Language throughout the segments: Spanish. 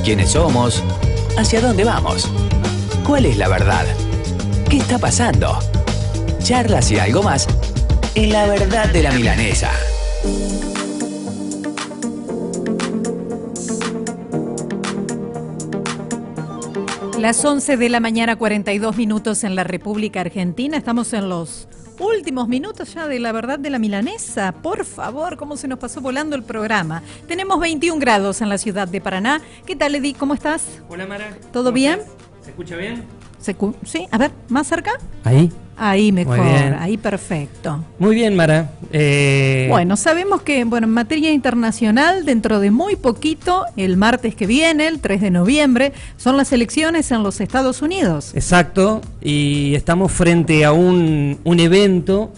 ¿Quiénes somos? ¿Hacia dónde vamos? ¿Cuál es la verdad? ¿Qué está pasando? Charlas y algo más en La Verdad de la Milanesa. Las 11 de la mañana, 42 minutos en la República Argentina. Estamos en los últimos minutos ya de La Verdad de la Milanesa. Por favor, cómo se nos pasó volando el programa. Tenemos 21 grados en la ciudad de Paraná. ¿Qué tal, Edi? ¿Cómo estás? Hola, Mara. ¿Todo bien? Estás? ¿Se escucha bien? Sí, a ver, ¿más cerca? Ahí. Ahí mejor, Muy bien. ahí perfecto. Muy bien, Mara. Bueno, sabemos que en materia internacional, dentro de muy poquito, el martes que viene, el 3 de noviembre, son las elecciones en los Estados Unidos. Exacto, y estamos frente a un evento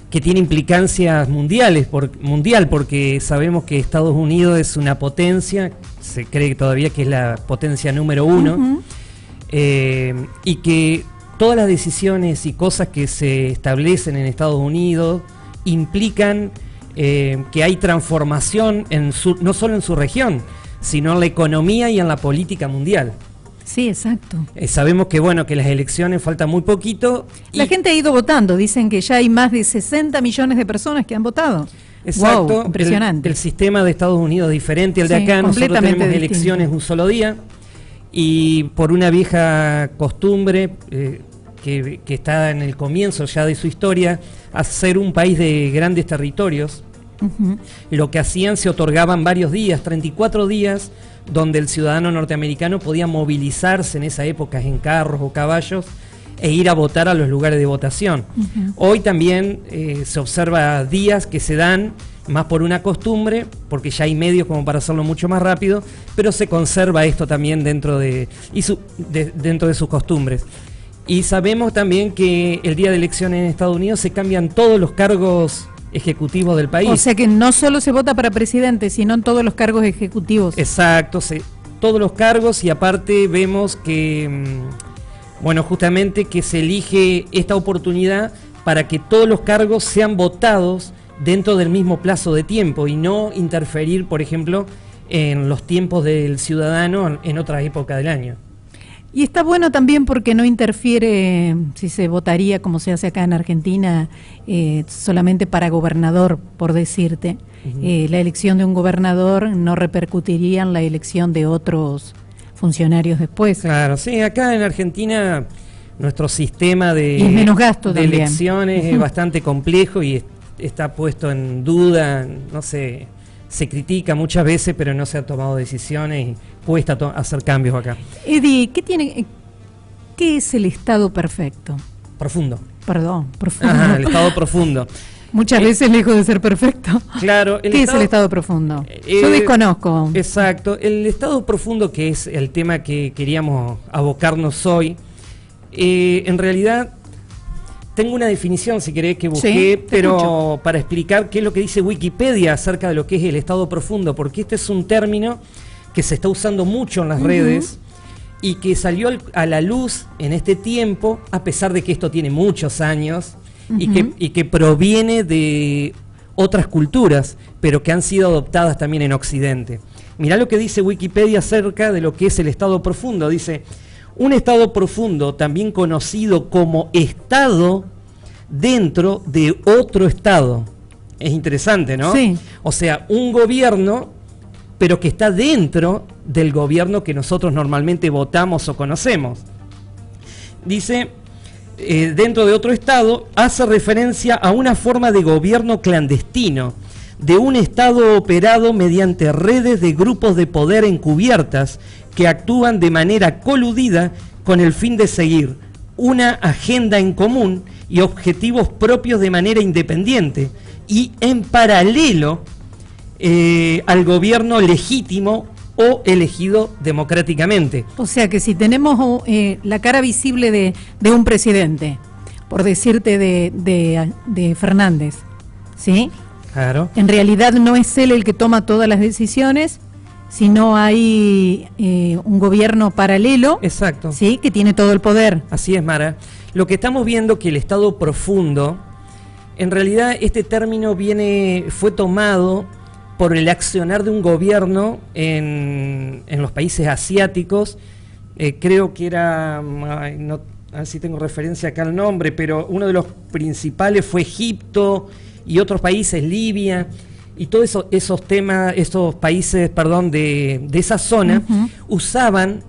que tiene implicancias mundial, porque sabemos que Estados Unidos es una potencia, se cree todavía que es la potencia número uno, y que todas las decisiones y cosas que se establecen en Estados Unidos implican que hay transformación no solo en su región, sino en la economía y en la política mundial. Sí, exacto. Sabemos que que las elecciones falta muy poquito. La gente ha ido votando, dicen que ya hay más de 60 millones de personas que han votado. Exacto. Wow, impresionante. El sistema de Estados Unidos es diferente al de acá. Nosotros tenemos elecciones un solo día. Y por una vieja costumbre que está en el comienzo ya de su historia, a ser un país de grandes territorios, lo que hacían, se otorgaban varios días, 34 días, donde el ciudadano norteamericano podía movilizarse en esa época en carros o caballos e ir a votar a los lugares de votación. Hoy también se observa días que se dan más por una costumbre, porque ya hay medios como para hacerlo mucho más rápido, pero se conserva esto también dentro de sus costumbres. Y sabemos también que el día de elecciones en Estados Unidos se cambian todos los cargos ejecutivos del país. O sea que no solo se vota para presidente, sino en todos los cargos ejecutivos. Exacto, todos los cargos, y aparte vemos que, justamente que se elige esta oportunidad para que todos los cargos sean votados dentro del mismo plazo de tiempo y no interferir, por ejemplo, en los tiempos del ciudadano en otra época del año. Y está bueno también porque no interfiere, si se votaría como se hace acá en Argentina, solamente para gobernador, por decirte. La elección de un gobernador no repercutiría en la elección de otros funcionarios después. Claro, sí, acá en Argentina nuestro sistema de elecciones es bastante complejo y está puesto en duda, no sé, se critica muchas veces, pero no se han tomado decisiones y cuesta hacer cambios acá. Edi, ¿qué es el estado perfecto? Profundo. Perdón, profundo. Ajá, el estado profundo. Muchas veces lejos de ser perfecto. Claro. ¿Qué es el estado profundo? Yo desconozco. Exacto. El estado profundo, que es el tema que queríamos abocarnos hoy, en realidad tengo una definición, si querés, que busqué, pero escucho, para explicar qué es lo que dice Wikipedia acerca de lo que es el estado profundo, porque este es un término que se está usando mucho en las redes y que salió a la luz en este tiempo, a pesar de que esto tiene muchos años y que proviene de otras culturas, pero que han sido adoptadas también en Occidente. Mirá lo que dice Wikipedia acerca de lo que es el estado profundo. Dice: un estado profundo, también conocido como estado dentro de otro estado. Es interesante, ¿no? Sí. O sea, un gobierno, pero que está dentro del gobierno que nosotros normalmente votamos o conocemos. Dice, dentro de otro estado, hace referencia a una forma de gobierno clandestino, de un estado operado mediante redes de grupos de poder encubiertas que actúan de manera coludida con el fin de seguir una agenda en común y objetivos propios de manera independiente y en paralelo al gobierno legítimo o elegido democráticamente. O sea que si tenemos la cara visible de un presidente, por decirte de Fernández, ¿sí? Claro. En realidad no es él el que toma todas las decisiones, sino hay un gobierno paralelo. Exacto. ¿Sí? Que tiene todo el poder. Así es, Mara. Lo que estamos viendo que el estado profundo, en realidad este término fue tomado por el accionar de un gobierno en los países asiáticos. Creo que era, no, a ver si tengo referencia acá al nombre, pero uno de los principales fue Egipto y otros países, Libia, y todos esos temas, esos países, perdón, de esa zona, usaban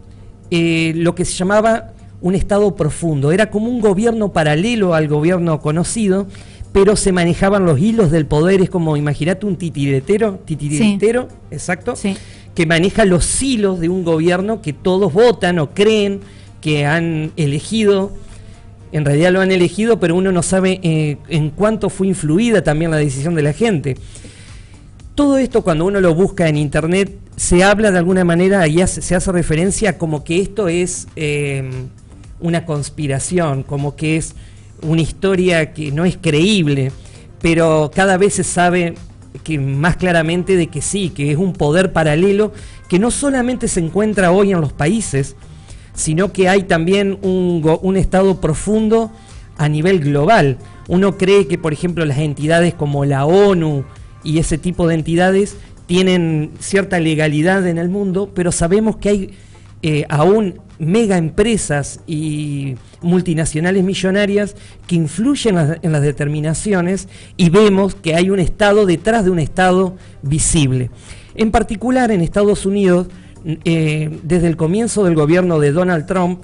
lo que se llamaba un estado profundo. Era como un gobierno paralelo al gobierno conocido, pero se manejaban los hilos del poder. Es como, imagínate un titiritero, sí. Exacto, sí. Que maneja los hilos de un gobierno que todos votan o creen que han elegido. En realidad lo han elegido, pero uno no sabe en cuánto fue influida también la decisión de la gente. Todo esto, cuando uno lo busca en internet, se habla de alguna manera y se hace referencia como que esto es una conspiración, como que es una historia que no es creíble, pero cada vez se sabe que más claramente de que sí, que es un poder paralelo que no solamente se encuentra hoy en los países, sino que hay también un estado profundo a nivel global. Uno cree que, por ejemplo, las entidades como la ONU y ese tipo de entidades tienen cierta legalidad en el mundo, pero sabemos que hay aún mega empresas y multinacionales millonarias que influyen en las determinaciones, y vemos que hay un Estado detrás de un Estado visible. En particular en Estados Unidos, desde el comienzo del gobierno de Donald Trump,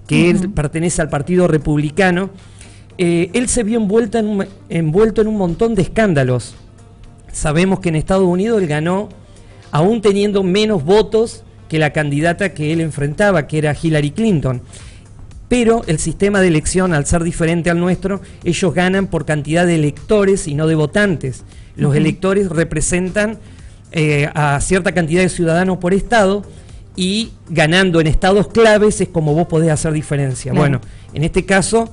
que él pertenece al Partido Republicano, él se vio envuelto en un montón de escándalos. Sabemos que en Estados Unidos él ganó, aún teniendo menos votos que la candidata que él enfrentaba, que era Hillary Clinton. Pero el sistema de elección, al ser diferente al nuestro, ellos ganan por cantidad de electores y no de votantes. Los electores representan a cierta cantidad de ciudadanos por estado, y ganando en estados claves es como vos podés hacer diferencia. Bueno, en este caso,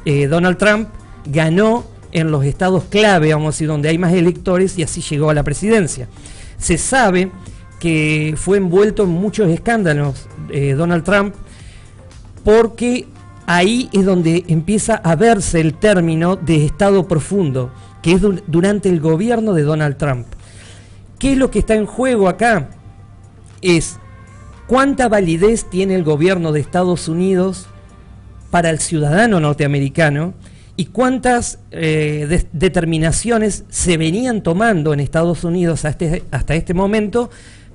Donald Trump ganó en los estados clave, vamos a decir, donde hay más electores, y así llegó a la presidencia. Se sabe que fue envuelto en muchos escándalos Donald Trump, porque ahí es donde empieza a verse el término de estado profundo, que es durante el gobierno de Donald Trump. ¿Qué es lo que está en juego acá? Es cuánta validez tiene el gobierno de Estados Unidos para el ciudadano norteamericano, y cuántas determinaciones se venían tomando en Estados Unidos hasta este momento,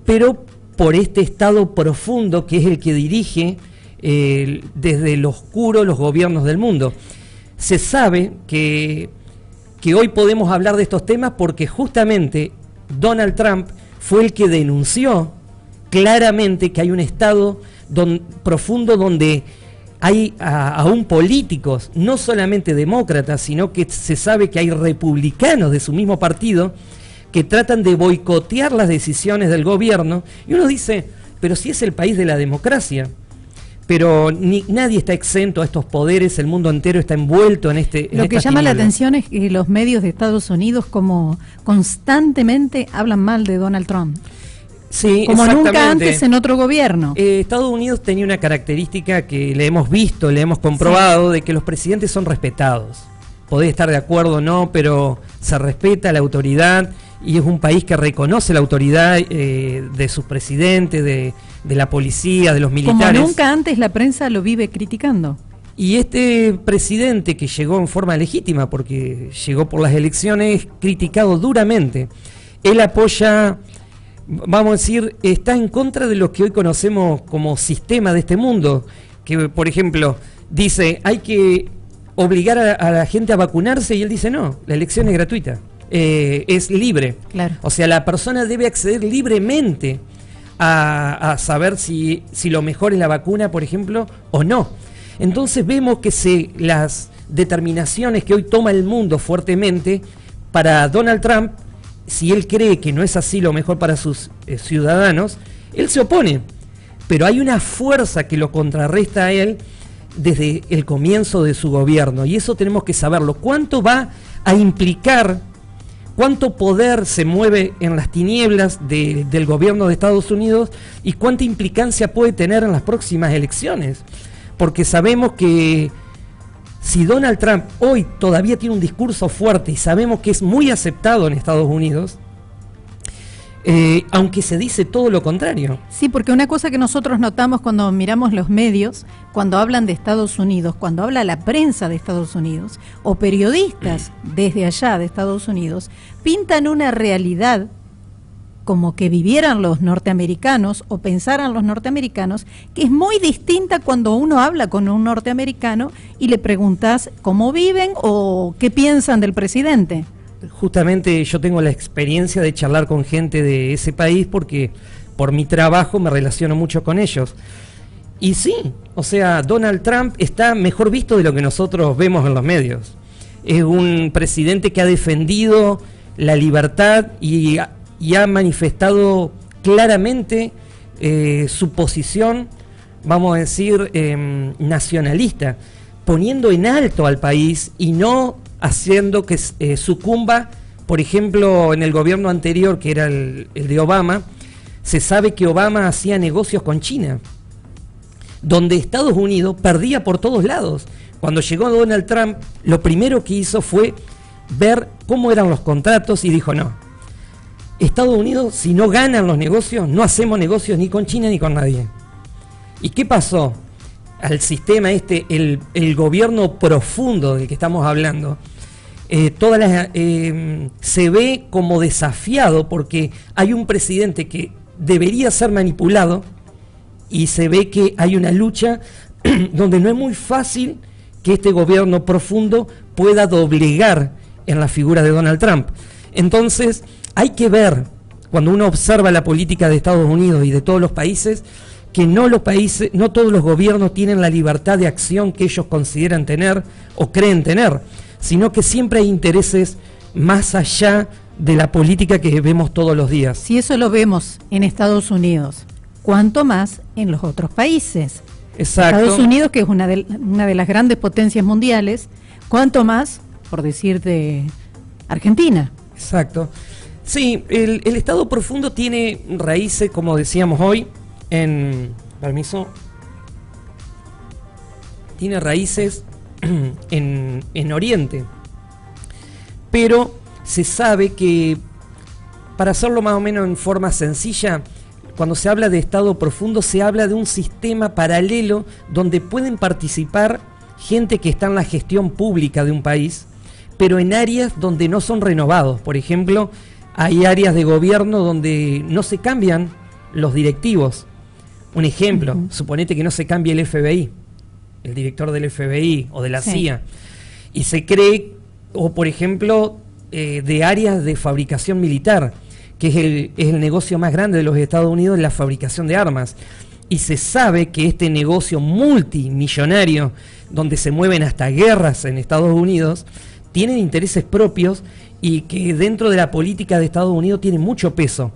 pero por este estado profundo que es el que dirige desde lo oscuro los gobiernos del mundo. Se sabe que hoy podemos hablar de estos temas porque justamente Donald Trump fue el que denunció claramente que hay un estado profundo donde hay aún políticos, no solamente demócratas, sino que se sabe que hay republicanos de su mismo partido que tratan de boicotear las decisiones del gobierno, y uno dice, pero si es el país de la democracia, pero nadie está exento a estos poderes, el mundo entero está envuelto en Lo que llama la atención es que los medios de Estados Unidos como constantemente hablan mal de Donald Trump. Sí, como nunca antes en otro gobierno. Estados Unidos tenía una característica que le hemos visto, le hemos comprobado, de que los presidentes son respetados. Podés estar de acuerdo o no, pero se respeta la autoridad, y es un país que reconoce la autoridad de sus presidentes, de la policía, de los militares. Como nunca antes la prensa lo vive criticando. Y este presidente, que llegó en forma legítima, porque llegó por las elecciones, criticado duramente. Él apoya, vamos a decir, está en contra de lo que hoy conocemos como sistema de este mundo, que por ejemplo dice hay que obligar a la gente a vacunarse, y él dice no, la elección es gratuita, es libre. Claro. O sea, la persona debe acceder libremente a saber si lo mejor es la vacuna, por ejemplo, o no. Entonces vemos que las determinaciones que hoy toma el mundo fuertemente, para Donald Trump, si él cree que no es así lo mejor para sus ciudadanos, él se opone. Pero hay una fuerza que lo contrarresta a él desde el comienzo de su gobierno, y eso tenemos que saberlo. ¿Cuánto va a implicar, cuánto poder se mueve en las tinieblas del gobierno de Estados Unidos, y cuánta implicancia puede tener en las próximas elecciones? Porque sabemos que si Donald Trump hoy todavía tiene un discurso fuerte, y sabemos que es muy aceptado en Estados Unidos, aunque se dice todo lo contrario. Sí, porque una cosa que nosotros notamos cuando miramos los medios, cuando hablan de Estados Unidos, cuando habla la prensa de Estados Unidos, o periodistas desde allá de Estados Unidos, pintan una realidad como que vivieran los norteamericanos o pensaran los norteamericanos, que es muy distinta cuando uno habla con un norteamericano y le preguntas cómo viven o qué piensan del presidente. Justamente yo tengo la experiencia de charlar con gente de ese país porque por mi trabajo me relaciono mucho con ellos. Y sí, o sea, Donald Trump está mejor visto de lo que nosotros vemos en los medios. Es un presidente que ha defendido la libertad y ha manifestado claramente su posición, vamos a decir, nacionalista, poniendo en alto al país y no haciendo que sucumba. Por ejemplo, en el gobierno anterior, que era el de Obama, se sabe que Obama hacía negocios con China, donde Estados Unidos perdía por todos lados. Cuando llegó Donald Trump, lo primero que hizo fue ver cómo eran los contratos y dijo, no, Estados Unidos, si no ganan los negocios, no hacemos negocios ni con China ni con nadie. ¿Y qué pasó? Al sistema el gobierno profundo del que estamos hablando, se ve como desafiado porque hay un presidente que debería ser manipulado y se ve que hay una lucha donde no es muy fácil que este gobierno profundo pueda doblegar en la figura de Donald Trump. Entonces, hay que ver, cuando uno observa la política de Estados Unidos y de todos los países, que no todos los gobiernos tienen la libertad de acción que ellos consideran tener o creen tener, sino que siempre hay intereses más allá de la política que vemos todos los días. Si eso lo vemos en Estados Unidos, ¿cuánto más en los otros países? Exacto. Estados Unidos, que es una de las grandes potencias mundiales, ¿cuánto más, por decirte, Argentina? Exacto. Sí, el Estado profundo tiene raíces, como decíamos hoy, tiene raíces en Oriente, pero se sabe que, para hacerlo más o menos en forma sencilla, cuando se habla de Estado profundo se habla de un sistema paralelo donde pueden participar gente que está en la gestión pública de un país, pero en áreas donde no son renovados. Por ejemplo, hay áreas de gobierno donde no se cambian los directivos. Un ejemplo, suponete que no se cambie el FBI, el director del FBI o de la CIA, y se cree, o por ejemplo, de áreas de fabricación militar, que es el negocio más grande de los Estados Unidos, la fabricación de armas. Y se sabe que este negocio multimillonario, donde se mueven hasta guerras en Estados Unidos, tienen intereses propios y que dentro de la política de Estados Unidos tiene mucho peso.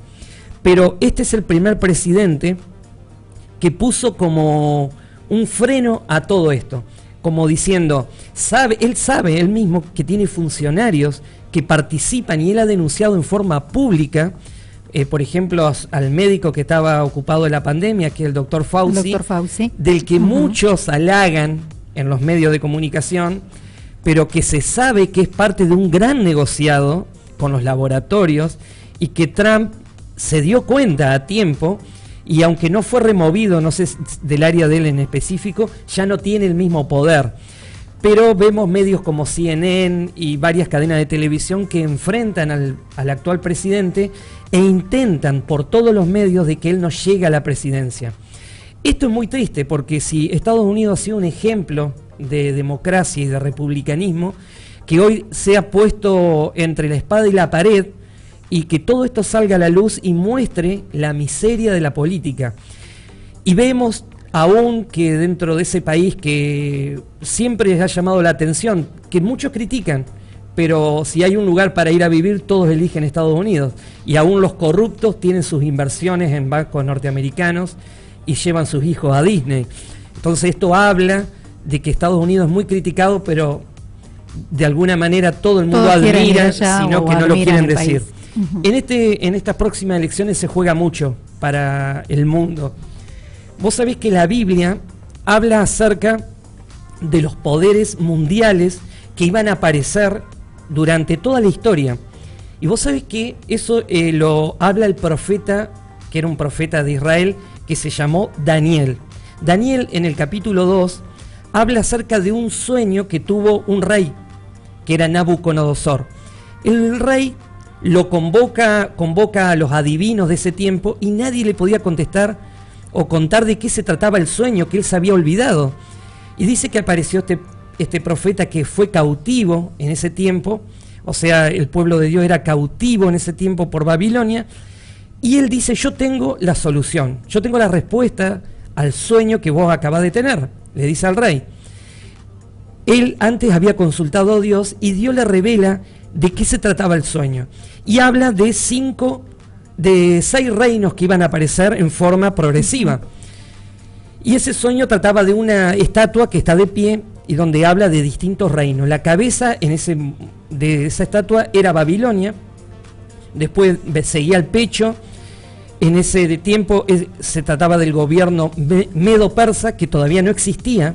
Pero este es el primer presidente que puso como un freno a todo esto, como diciendo, él mismo que tiene funcionarios que participan y él ha denunciado en forma pública, por ejemplo, al médico que estaba ocupado de la pandemia, que es el doctor Fauci, del que muchos halagan en los medios de comunicación, pero que se sabe que es parte de un gran negociado con los laboratorios y que Trump se dio cuenta a tiempo. Y aunque no fue removido, no sé del área de él en específico, ya no tiene el mismo poder. Pero vemos medios como CNN y varias cadenas de televisión que enfrentan al actual presidente e intentan por todos los medios de que él no llegue a la presidencia. Esto es muy triste porque si Estados Unidos ha sido un ejemplo de democracia y de republicanismo, que hoy se ha puesto entre la espada y la pared, y que todo esto salga a la luz y muestre la miseria de la política. Y vemos aún que dentro de ese país que siempre les ha llamado la atención, que muchos critican, pero si hay un lugar para ir a vivir, todos eligen Estados Unidos. Y aún los corruptos tienen sus inversiones en bancos norteamericanos y llevan sus hijos a Disney. Entonces esto habla de que Estados Unidos es muy criticado, pero de alguna manera todo el mundo admira, sino que no lo quieren decir. En estas próximas elecciones se juega mucho para el mundo. Vos sabés que la Biblia habla acerca de los poderes mundiales que iban a aparecer durante toda la historia. Y vos sabés que eso lo habla el profeta, que era un profeta de Israel, que se llamó Daniel. Daniel, en el capítulo 2, habla acerca de un sueño que tuvo un rey, que era Nabucodonosor. El rey lo convoca a los adivinos de ese tiempo y nadie le podía contestar o contar de qué se trataba el sueño, que él se había olvidado. Y dice que apareció este profeta que fue cautivo en ese tiempo, o sea, el pueblo de Dios era cautivo en ese tiempo por Babilonia, y él dice: yo tengo la solución, yo tengo la respuesta al sueño que vos acabás de tener, le dice al rey. Él antes había consultado a Dios y Dios le revela de qué se trataba el sueño. Y habla de 6 reinos que iban a aparecer en forma progresiva. Y ese sueño trataba de una estatua que está de pie y donde habla de distintos reinos. La cabeza de esa estatua era Babilonia, después seguía el pecho. En ese tiempo se trataba del gobierno medo-persa, que todavía no existía,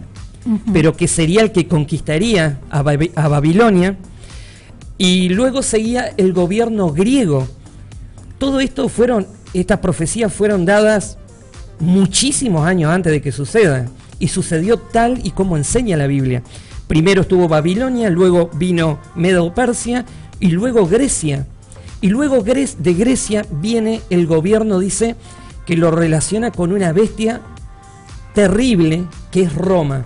pero que sería el que conquistaría a Babilonia. Y luego seguía el gobierno griego. Todo esto estas profecías fueron dadas muchísimos años antes de que suceda, y sucedió tal y como enseña la Biblia. Primero estuvo Babilonia, luego vino Medo-Persia y luego Grecia. Y luego de Grecia viene el gobierno, dice, que lo relaciona con una bestia terrible que es Roma.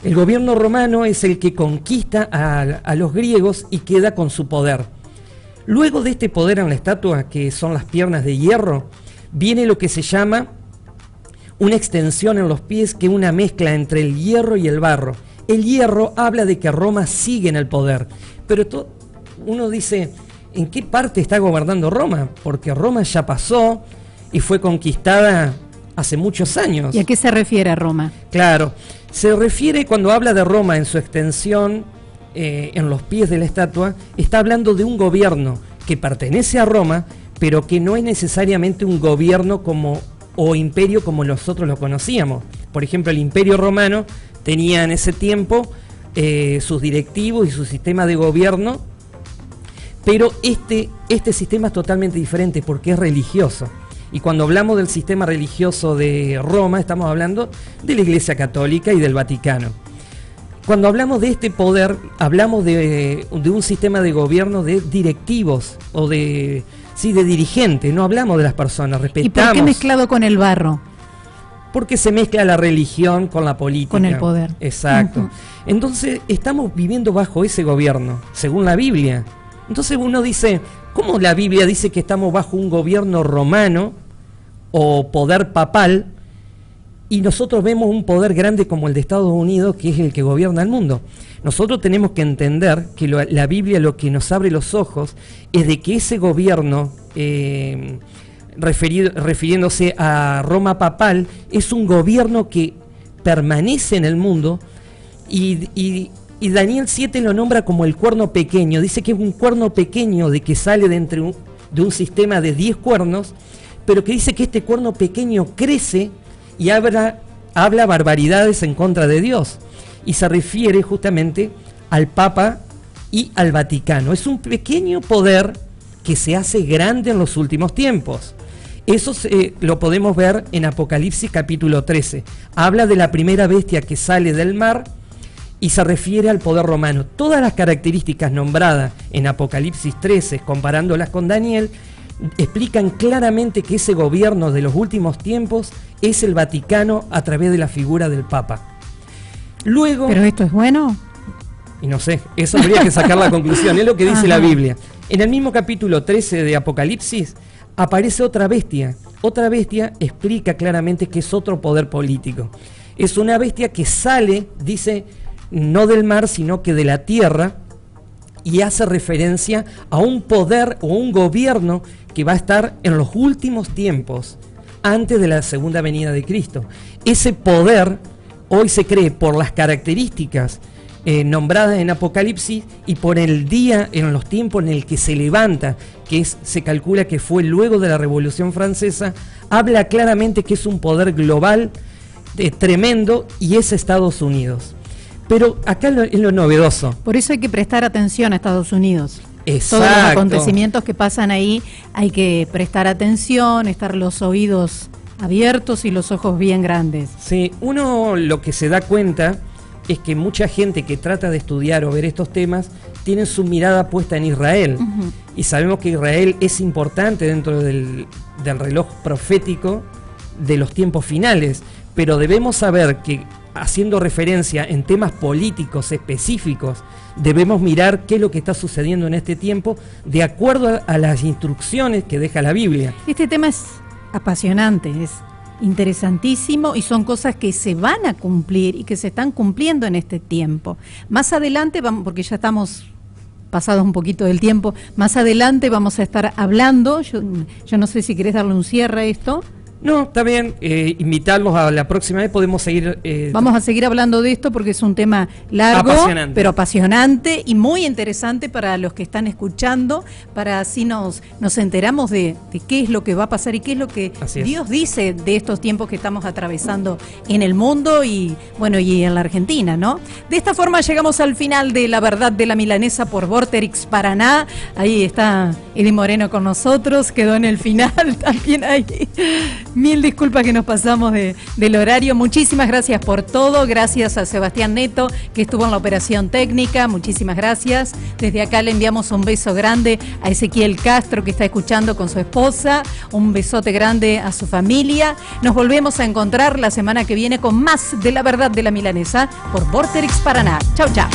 El gobierno romano es el que conquista a los griegos y queda con su poder. Luego de este poder en la estatua, que son las piernas de hierro, viene lo que se llama una extensión en los pies, que es una mezcla entre el hierro y el barro. El hierro habla de que Roma sigue en el poder, pero uno dice: ¿en qué parte está gobernando Roma? Porque Roma ya pasó y fue conquistada hace muchos años. ¿Y a qué se refiere a Roma? Claro, se refiere, cuando habla de Roma en su extensión, en los pies de la estatua, está hablando de un gobierno que pertenece a Roma, pero que no es necesariamente un gobierno o imperio como nosotros lo conocíamos. Por ejemplo, el Imperio Romano tenía en ese tiempo sus directivos y su sistema de gobierno, pero este sistema es totalmente diferente porque es religioso. Y cuando hablamos del sistema religioso de Roma, estamos hablando de la Iglesia Católica y del Vaticano. Cuando hablamos de este poder, hablamos de un sistema de gobierno de directivos o de dirigentes, no hablamos de las personas, respetamos. ¿Y por qué mezclado con el barro? Porque se mezcla la religión con la política. Con el poder. Exacto. Entonces, estamos viviendo bajo ese gobierno, según la Biblia. Entonces uno dice: ¿cómo la Biblia dice que estamos bajo un gobierno romano o poder papal, y nosotros vemos un poder grande como el de Estados Unidos, que es el que gobierna el mundo? Nosotros tenemos que entender que la Biblia lo que nos abre los ojos es de que ese gobierno, refiriéndose a Roma papal, es un gobierno que permanece en el mundo, y Daniel 7 lo nombra como el cuerno pequeño. Dice que es un cuerno pequeño de que sale de un sistema de 10 cuernos, pero que dice que este cuerno pequeño crece y habla barbaridades en contra de Dios. Y se refiere justamente al Papa y al Vaticano. Es un pequeño poder que se hace grande en los últimos tiempos. Eso lo podemos ver en Apocalipsis capítulo 13. Habla de la primera bestia que sale del mar y se refiere al poder romano. Todas las características nombradas en Apocalipsis 13, comparándolas con Daniel, explican claramente que ese gobierno de los últimos tiempos es el Vaticano a través de la figura del Papa. Luego, ¿pero esto es bueno? Y no sé, eso habría que sacar la conclusión, es lo que dice la Biblia. En el mismo capítulo 13 de Apocalipsis aparece otra bestia. Otra bestia explica claramente que es otro poder político. Es una bestia que sale, dice, no del mar, sino que de la tierra, y hace referencia a un poder o un gobierno que va a estar en los últimos tiempos, antes de la segunda venida de Cristo. Ese poder hoy se cree, por las características nombradas en Apocalipsis y por el día, en los tiempos en el que se levanta, se calcula que fue luego de la Revolución Francesa, habla claramente que es un poder global tremendo, y es Estados Unidos. Pero acá es lo novedoso. Por eso hay que prestar atención a Estados Unidos. Exacto. Todos los acontecimientos que pasan ahí hay que prestar atención, estar los oídos abiertos y los ojos bien grandes. Sí, uno lo que se da cuenta es que mucha gente que trata de estudiar o ver estos temas tiene su mirada puesta en Israel. Y sabemos que Israel es importante dentro del reloj profético de los tiempos finales, pero debemos saber que, haciendo referencia en temas políticos específicos, debemos mirar qué es lo que está sucediendo en este tiempo de acuerdo a las instrucciones que deja la Biblia. Este tema es apasionante, es interesantísimo y son cosas que se van a cumplir y que se están cumpliendo en este tiempo. Más adelante, vamos, porque ya estamos pasados un poquito del tiempo, más adelante vamos a estar hablando, yo no sé si querés darle un cierre a esto. No, está bien, invitarlos a la próxima vez, podemos seguir... Vamos a seguir hablando de esto porque es un tema largo, pero apasionante y muy interesante para los que están escuchando, para así nos enteramos de qué es lo que va a pasar y qué es lo que Dios dice de estos tiempos que estamos atravesando en el mundo y bueno, y en la Argentina, ¿no? De esta forma llegamos al final de La Verdad de la Milanesa por Vorterix Paraná. Ahí está Eddie Moreno con nosotros, quedó en el final también ahí. Mil disculpas que nos pasamos del horario. Muchísimas gracias por todo. Gracias a Sebastián Neto, que estuvo en la operación técnica. Muchísimas gracias. Desde acá le enviamos un beso grande a Ezequiel Castro, que está escuchando con su esposa. Un besote grande a su familia. Nos volvemos a encontrar la semana que viene con más de La Verdad de la Milanesa por Vorterix Paraná. Chau, chau.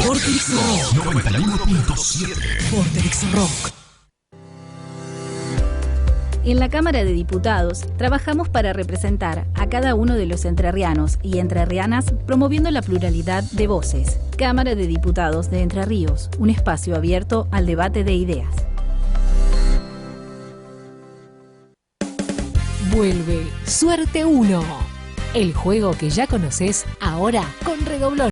Vorterix Rock 91.7. Vorterix Rock. En la Cámara de Diputados trabajamos para representar a cada uno de los entrerrianos y entrerrianas, promoviendo la pluralidad de voces. Cámara de Diputados de Entre Ríos, un espacio abierto al debate de ideas. Vuelve Suerte 1, el juego que ya conoces ahora con redoblón.